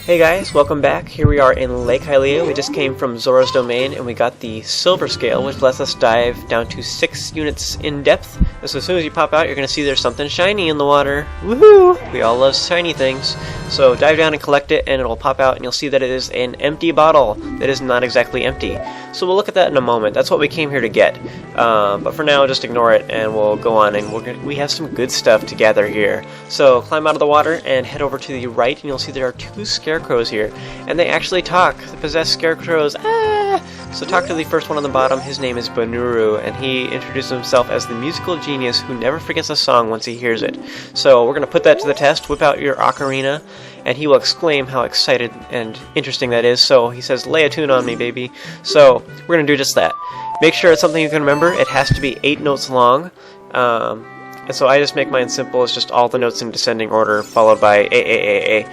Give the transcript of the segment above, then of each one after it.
Hey guys, welcome back. Here we are in Lake Hylia. We just came from Zora's domain and we got the silver scale, which lets us dive down to 6 units in depth. And so as soon as you pop out, you're going to see there's something shiny in the water. Woohoo! We all love shiny things. So dive down and collect it and it'll pop out and you'll see that it is an empty bottle that is not exactly empty. So we'll look at that in a moment. That's what we came here to get. But for now, just ignore it and we'll go on and we have some good stuff to gather here. So climb out of the water and head over to the right and you'll see there are 2 Scarecrows here, and they actually talk. The possessed Scarecrows. So talk to the first one on the bottom. His name is Banuru, and he introduces himself as the musical genius who never forgets a song once he hears it. So we're going to put that to the test. Whip out your Ocarina, and he will exclaim how excited and interesting that is. So he says, lay a tune on me, baby. So we're going to do just that. Make sure it's something you can remember. It has to be 8 notes long. And so I just make mine simple. It's just all the notes in descending order, followed by A.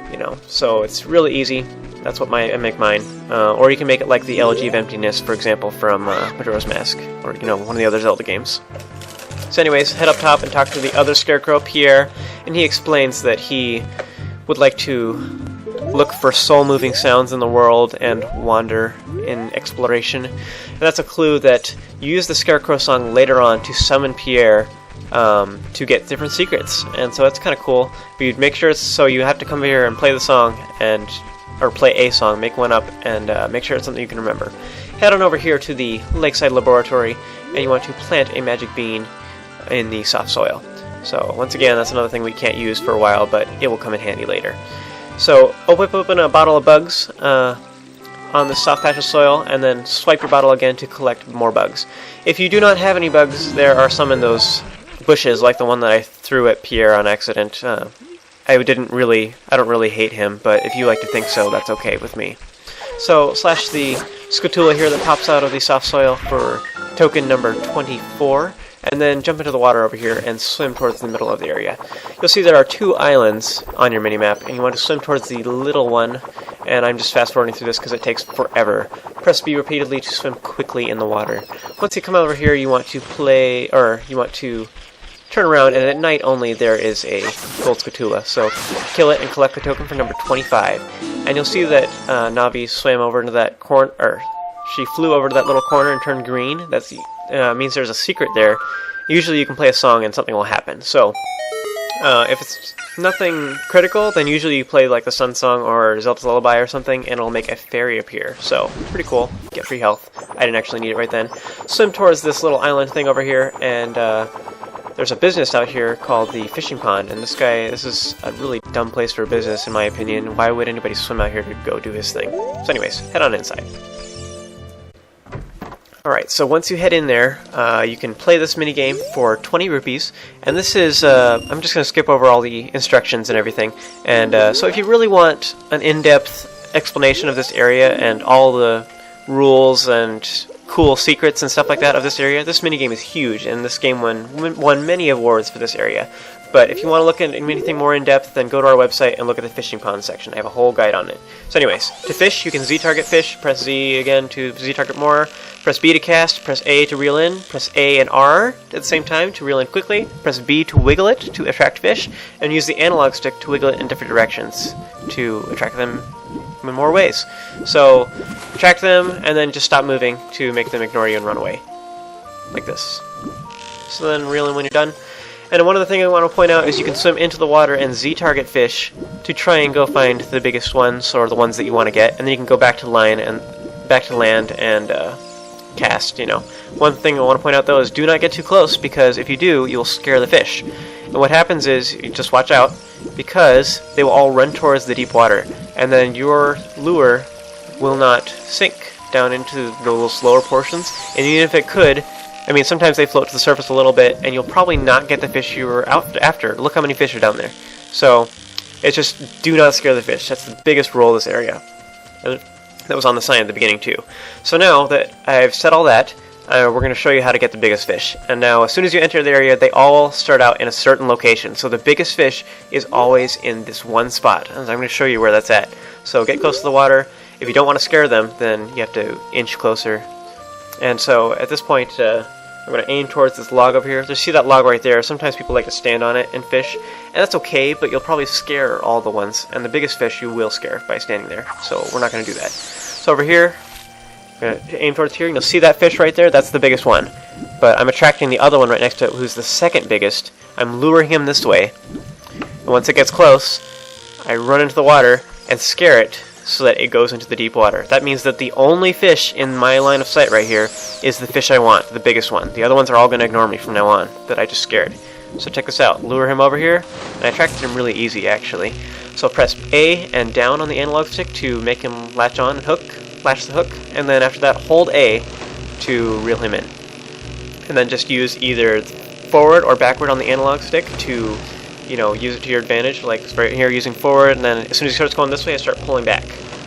You know, so it's really easy. That's what I make mine. Or you can make it like the Elegy of Emptiness, for example, from Majora's Mask, or one of the other Zelda games. So anyways, head up top and talk to the other Scarecrow, Pierre, and he explains that he would like to look for soul-moving sounds in the world and wander in exploration. And that's a clue that you use the Scarecrow song later on to summon Pierre to get different secrets, and so that's kind of cool. But you'd make sure so you have to come here and play the song or play a song, make one up, and make sure it's something you can remember. Head on over here to the Lakeside Laboratory, and you want to plant a magic bean in the soft soil. So once again, that's another thing we can't use for a while, but it will come in handy later. So whip open a bottle of bugs on the soft patch of soil, and then swipe your bottle again to collect more bugs. If you do not have any bugs, there are some in those bushes, like the one that I threw at Pierre on accident. I don't really hate him, but if you like to think so, that's okay with me. So slash the Skulltula here that pops out of the soft soil for token number 24, and then jump into the water over here and swim towards the middle of the area. You'll see there are 2 islands on your minimap, and you want to swim towards the little one, and I'm just fast forwarding through this because it takes forever. Press B repeatedly to swim quickly in the water. Once you come over here, you want to turn around, and at night only there is a gold Skulltula. So kill it and collect the token for number 25. And you'll see that Navi swam over into that corner, or she flew over to that little corner and turned green. That means there's a secret there. Usually you can play a song and something will happen. So if it's nothing critical, then usually you play like the Sun Song or Zelda's Lullaby or something, and it'll make a fairy appear. So pretty cool. Get free health. I didn't actually need it right then. Swim towards this little island thing over here, and there's a business out here called the Fishing Pond, and this is a really dumb place for a business, in my opinion. Why would anybody swim out here to go do his thing? So anyways, head on inside. Alright, so once you head in there, you can play this minigame for 20 rupees, and this is, I'm just going to skip over all the instructions and everything, and so if you really want an in-depth explanation of this area and all the rules and cool secrets and stuff like that of this area, this minigame is huge, and this game won many awards for this area. But if you want to look at anything more in depth, then go to our website and look at the fishing pond section. I have a whole guide on it. So anyways, to fish, you can Z-target fish, press Z again to Z-target more, press B to cast, press A to reel in, press A and R at the same time to reel in quickly, press B to wiggle it to attract fish, and use the analog stick to wiggle it in different directions to attract them in more ways. So attract them and then just stop moving to make them ignore you and run away. Like this. So then reel in when you're done. And one other thing I want to point out is you can swim into the water and Z-target fish to try and go find the biggest ones or the ones that you want to get, and then you can go back to land and cast. One thing I want to point out though is do not get too close, because if you do, you'll scare the fish. And what happens is you just watch out, because they will all run towards the deep water, and then your lure will not sink down into the little slower portions. And even if it could, sometimes they float to the surface a little bit, and you'll probably not get the fish you were out after. Look how many fish are down there. So, it's just, do not scare the fish. That's the biggest rule of this area. And that was on the sign at the beginning, too. So now that I've said all that, we're going to show you how to get the biggest fish. And now, as soon as you enter the area, they all start out in a certain location. So the biggest fish is always in this one spot. And I'm going to show you where that's at. So get close to the water. If you don't want to scare them, then you have to inch closer. And so, at this point, I'm going to aim towards this log over here. Just see that log right there. Sometimes people like to stand on it and fish, and that's okay, but you'll probably scare all the ones, and the biggest fish you will scare by standing there, so we're not going to do that. So over here, I'm going to aim towards here, and you'll see that fish right there. That's the biggest one, but I'm attracting the other one right next to it, who's the second biggest. I'm luring him this way, and once it gets close, I run into the water and scare it so that it goes into the deep water. That means that the only fish in my line of sight right here is the fish I want, the biggest one. The other ones are all going to ignore me from now on, that I just scared. So check this out. Lure him over here, and I attracted him really easy, actually. So press A and down on the analog stick to make him latch on and latch the hook, and then after that, hold A to reel him in. And then just use either forward or backward on the analog stick to, you know, use it to your advantage. Like right here, using forward, and then as soon as he starts going this way, I start pulling back.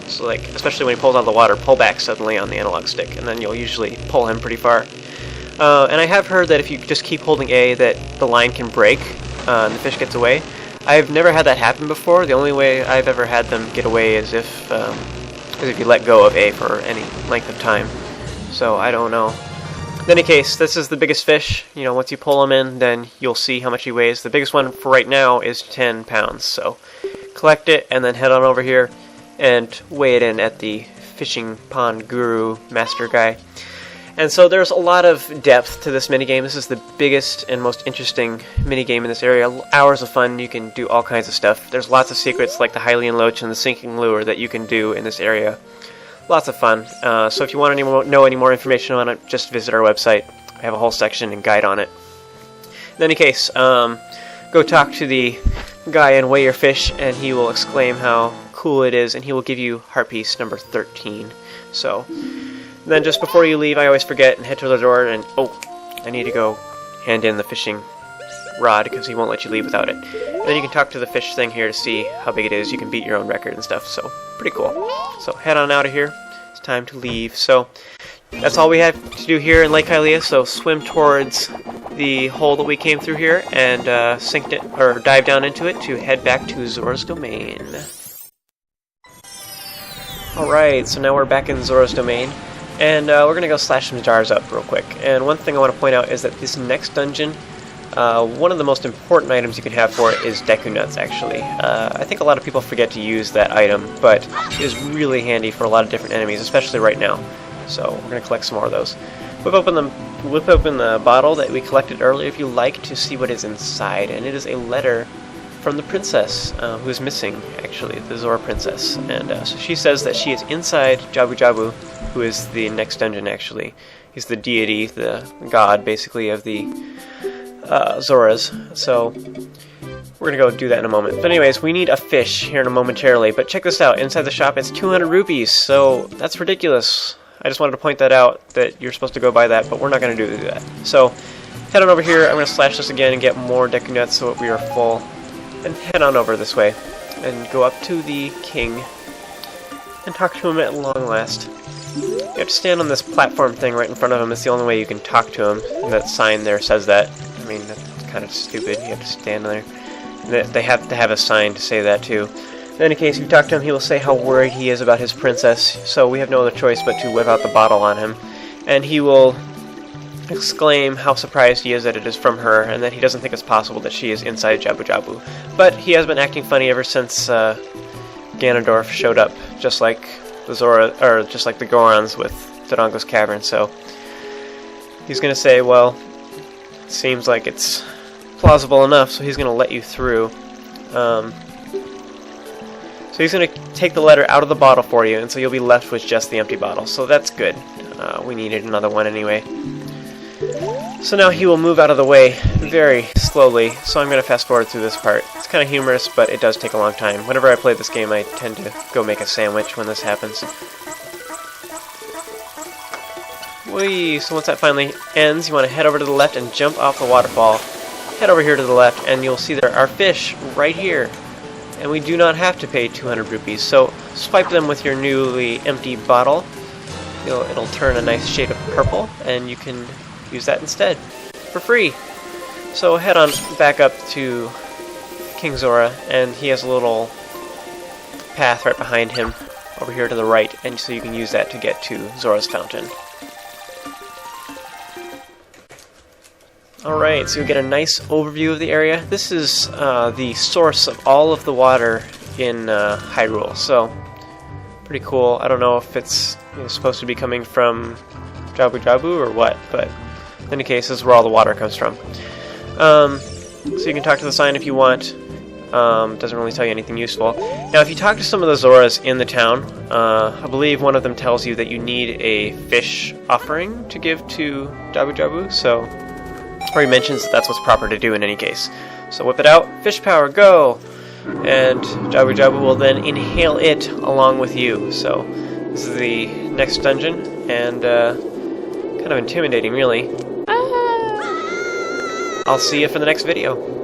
So like, especially when he pulls out of the water, pull back suddenly on the analog stick, and then you'll usually pull him pretty far. And I have heard that if you just keep holding A, that the line can break, and the fish gets away. I've never had that happen before. The only way I've ever had them get away is if you let go of A for any length of time. So I don't know. In any case, this is the biggest fish. You know, once you pull him in, then you'll see how much he weighs. The biggest one for right now is 10 pounds. So collect it and then head on over here and weigh it in at the fishing pond guru master guy. And so there's a lot of depth to this minigame. This is the biggest and most interesting minigame in this area. Hours of fun. You can do all kinds of stuff. There's lots of secrets like the Hylian Loach and the sinking lure that you can do in this area. Lots of fun. So if you want to know any more information on it, just visit our website. I have a whole section and guide on it. In any case, go talk to the guy and weigh your fish, and he will exclaim how cool it is, and he will give you heart piece number 13. So then just before you leave, I always forget and head to the door, and I need to go hand in the fishing rod because he won't let you leave without it. And then you can talk to the fish thing here to see how big it is. You can beat your own record and stuff, so pretty cool. So head on out of here. It's time to leave. So that's all we have to do here in Lake Hylia, so swim towards the hole that we came through here and sink it, or dive down into it to head back to Zora's domain. Alright, so now we're back in Zora's domain, and we're going to go slash some jars up real quick. And one thing I want to point out is that this next dungeon, one of the most important items you can have for it is Deku Nuts, actually. I think a lot of people forget to use that item, but it is really handy for a lot of different enemies, especially right now. So we're going to collect some more of those. Whip open the bottle that we collected earlier if you like to see what is inside, and it is a letter from the princess, who is missing, actually, the Zora princess. And so she says that she is inside Jabu Jabu, who is the next dungeon, actually. He's the deity, the god, basically, of the Zoras. So we're going to go do that in a moment. But anyways, we need a fish here in a momentarily. But check this out. Inside the shop, it's 200 rupees, so that's ridiculous. I just wanted to point that out, that you're supposed to go buy that, but we're not going to do that. So head on over here. I'm going to slash this again and get more Deku Nuts so we are full. And head on over this way and go up to the king and talk to him at long last. You have to stand on this platform thing right in front of him. It's the only way you can talk to him. And that sign there says that. I mean, that's kind of stupid. You have to stand there. They have to have a sign to say that too. In any case, if you talk to him, he will say how worried he is about his princess. So we have no other choice but to whip out the bottle on him. And he will exclaim how surprised he is that it is from her, and that he doesn't think it's possible that she is inside Jabu Jabu. But he has been acting funny ever since Ganondorf showed up, just like the Zora, or just like the Gorons with Dodongo's Cavern. So he's gonna say, well, it seems like it's plausible enough, so he's gonna let you through. So he's gonna take the letter out of the bottle for you, and so you'll be left with just the empty bottle. So that's good. We needed another one anyway. So now he will move out of the way very slowly, so I'm going to fast forward through this part. It's kind of humorous, but it does take a long time. Whenever I play this game, I tend to go make a sandwich when this happens. Whee! So once that finally ends, you want to head over to the left and jump off the waterfall. Head over here to the left, and you'll see there are fish right here. And we do not have to pay 200 rupees, so swipe them with your newly empty bottle. It'll turn a nice shade of purple, and you can use that instead for free. So head on back up to King Zora, and he has a little path right behind him over here to the right, and so you can use that to get to Zora's fountain. Alright, so you get a nice overview of the area. This is the source of all of the water in Hyrule, so pretty cool. I don't know if it's supposed to be coming from Jabu Jabu or what, but in any case, this is where all the water comes from. So you can talk to the sign if you want. Doesn't really tell you anything useful. Now, if you talk to some of the Zoras in the town, I believe one of them tells you that you need a fish offering to give to Jabu Jabu, so... Or he mentions that that's what's proper to do in any case. So whip it out, fish power, go! And Jabu Jabu will then inhale it along with you. So this is the next dungeon, and kind of intimidating, really. I'll see you for the next video.